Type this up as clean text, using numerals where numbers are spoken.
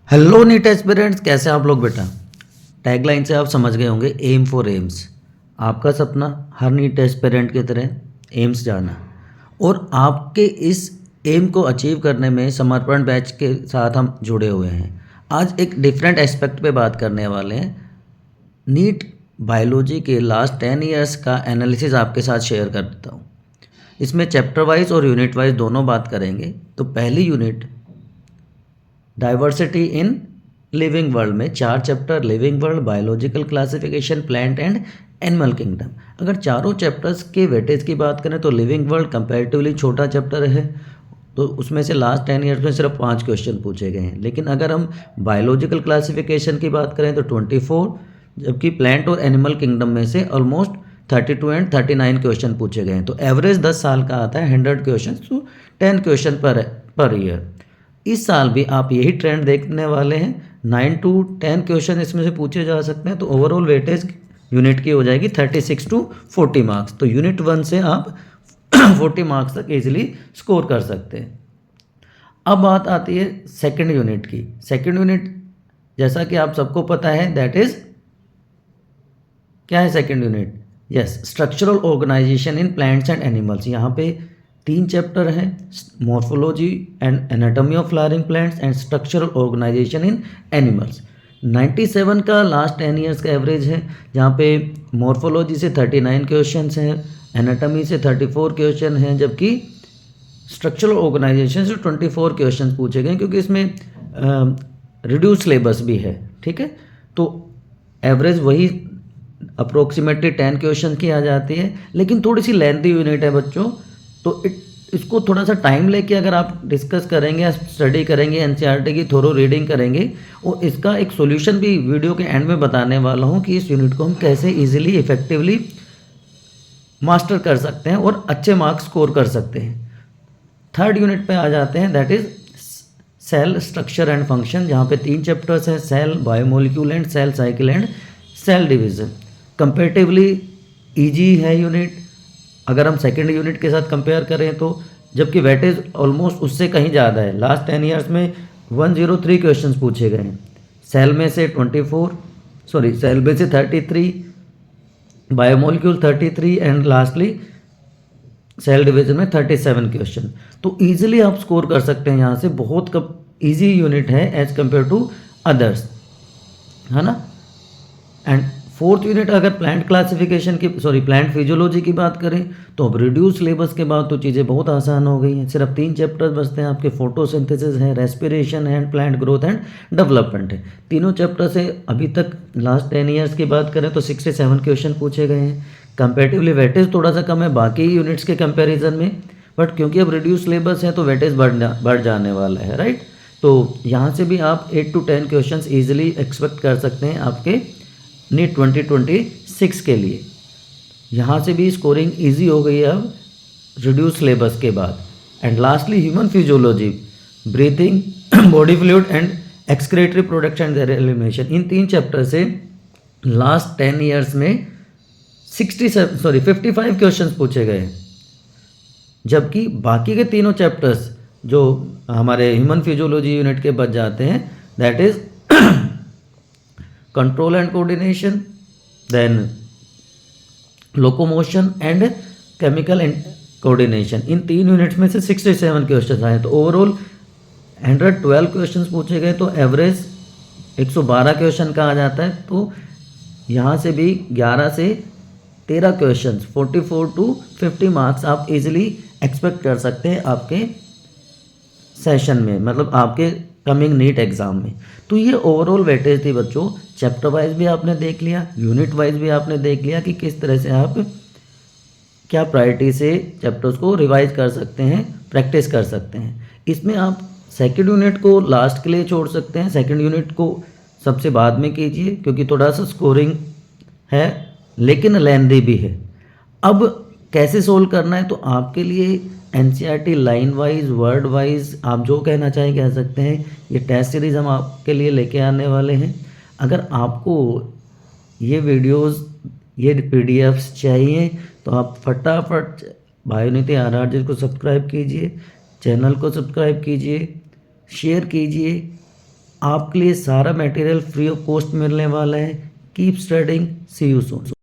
Hello NEET aspirants, कैसे हैं आप लोग बेटा। टैगलाइन से आप समझ गए होंगे, एम फॉर एम्स। आपका सपना हर नीट एस्पिरेंट की तरह एम्स जाना, और आपके इस एम को अचीव करने में समर्पण बैच के साथ हम जुड़े हुए हैं। आज एक डिफरेंट एस्पेक्ट पे बात करने वाले हैं। नीट बायोलॉजी के लास्ट 10 ईयर्स का एनालिसिस आपके साथ शेयर करता हूँ। इसमें चैप्टर वाइज और यूनिट वाइज दोनों बात करेंगे। तो पहली unit diversity in living world में 4 chapter, living world, biological classification, plant and animal kingdom. अगर चारों चैप्टर्स के वेटेज की बात करें तो लिविंग वर्ल्ड कंपैरेटिवली छोटा चैप्टर है, तो उसमें से लास्ट 10 ईयर्स में सिर्फ 5 क्वेश्चन पूछे गए हैं। लेकिन अगर हम बायोलॉजिकल क्लासिफिकेशन की बात करें तो 24, जबकि प्लांट और एनिमल किंगडम में से ऑलमोस्ट 32 एंड 39 क्वेश्चन पूछे गए हैं। तो एवरेज 10 साल का आता है 100 question to 10 question per year. इस साल भी आप यही ट्रेंड देखने वाले हैं, 9 to 10 क्वेश्चन इसमें से पूछे जा सकते हैं। तो ओवरऑल वेटेज यूनिट की हो जाएगी 36 to 40 मार्क्स। तो यूनिट 1 से आप 40 मार्क्स तक इजीली स्कोर कर सकते हैं। अब बात आती है सेकंड यूनिट की। सेकंड यूनिट जैसा कि आप सबको पता है, दैट इज क्या है second unit? Yes, structural organisation in plants and animals. यहाँ पे 3 चैप्टर हैं, morphology and anatomy of flowering plants and structural organisation in animals. 97 का लास्ट 10 ईयर्स का एवरेज है, जहाँ पे मॉर्फोलॉजी से 39 क्वेश्चन हैं, एनाटॉमी से 34 क्वेश्चन हैं, जबकि स्ट्रक्चरल ऑर्गेनाइजेशन से 24 क्वेश्चन पूछे गए, क्योंकि इसमें रिड्यूस सिलेबस भी है। ठीक है, तो एवरेज वही अप्रोक्सीमेटली 10 क्वेश्चन की आ जाती है, लेकिन थोड़ी सी लेंथी यूनिट है बच्चों। तो इसको थोड़ा सा टाइम लेके अगर आप डिस्कस करेंगे, स्टडी करेंगे, एनसीईआरटी की थोरो रीडिंग करेंगे, और इसका एक सॉल्यूशन भी वीडियो के एंड में बताने वाला हूँ कि इस यूनिट को हम कैसे इजीली इफेक्टिवली मास्टर कर सकते हैं और अच्छे मार्क्स स्कोर कर सकते हैं। थर्ड यूनिट पे आ जाते हैं, that is cell structure and function, जहाँ पे 3 चैप्टर्स हैं, cell, biomolecule and cell cycle and cell division. Comparatively easy है यूनिट अगर हम सेकेंड यूनिट के साथ कंपेयर करें तो, जबकि वेटेज ऑलमोस्ट उससे कहीं ज़्यादा है। लास्ट 10 ईयर्स में 103 क्वेश्चंस पूछे गए हैं, सेल में से 33, biomolecule 33 and lastly cell division में 37 क्वेश्चन। तो ईजिली आप स्कोर कर सकते हैं यहाँ से। बहुत कम ईजी यूनिट है एज कम्पेयर टू अदर्स, है ना। एंड फोर्थ यूनिट अगर प्लांट क्लासिफिकेशन की प्लांट फिजियोलॉजी की बात करें तो अब रिड्यूस सिलेबस के बाद तो चीज़ें बहुत आसान हो गई हैं। सिर्फ 3 चैप्टर्स बचते हैं आपके, फोटोसिंथेसिस है, रेस्पिरेशन है, प्लांट ग्रोथ एंड डेवलपमेंट है। तीनों चैप्टर से अभी तक लास्ट 10 ईयर्स की बात करें तो 67 क्वेश्चन पूछे गए हैं। कंपेरेटिवली वेटेज थोड़ा सा कम है बाकी यूनिट्स के कंपेरिजन में, बट क्योंकि अब रिड्यूस सिलेबस है तो वेटेज बढ़ जाने वाला है, राइट। तो यहाँ से भी आप 8 to 10 क्वेश्चन ईजिली एक्सपेक्ट कर सकते हैं आपके नीट 2026 के लिए। यहाँ से भी स्कोरिंग इजी हो गई है अब रिड्यूस सिलेबस के बाद। And lastly human physiology, breathing, body fluid and excretory production and elimination. In 3 chapter से लास्ट 10 ईयर्स में 55 क्वेश्चन पूछे गए, जबकि बाकी के तीनों चैप्टर्स जो हमारे ह्यूमन फिजियोलॉजी यूनिट के बच जाते हैं, that is control and coordination, then locomotion and chemical and coordination. इन 3 यूनिट्स में से 67 क्वेश्चन आए, तो ओवरऑल 112 क्वेश्चन पूछे गए, तो एवरेज 112 क्वेश्चन का आ जाता है। तो यहाँ से भी 11 से 13 क्वेश्चन, 44 to 50 मार्क्स आप इजीली एक्सपेक्ट कर सकते हैं आपके सेशन में, मतलब आपके कमिंग नीट एग्ज़ाम में। तो ये ओवरऑल वेटेज थी बच्चों। चैप्टर वाइज भी आपने देख लिया, यूनिट वाइज भी आपने देख लिया कि किस तरह से आप क्या प्रायोरिटी से चैप्टर्स को रिवाइज कर सकते हैं, प्रैक्टिस कर सकते हैं। इसमें आप सेकंड यूनिट को लास्ट के लिए छोड़ सकते हैं, सेकंड यूनिट को सबसे बाद में कीजिए, क्योंकि थोड़ा सा स्कोरिंग है लेकिन लेंथी भी है। अब कैसे सोल्व करना है, तो आपके लिए NCERT line wise, word wise, आप जो कहना चाहें कह सकते हैं। ये टेस्ट सीरीज़ हम आपके लिए लेके आने वाले हैं। अगर आपको ये वीडियोस, ये पीडीएफ्स चाहिए तो आप फटाफट बायोनिधि आरआरजे को सब्सक्राइब कीजिए, चैनल को सब्सक्राइब कीजिए, शेयर कीजिए आपके लिए सारा मटेरियल फ्री ऑफ कॉस्ट मिलने वाला है। Keep studying, see you soon.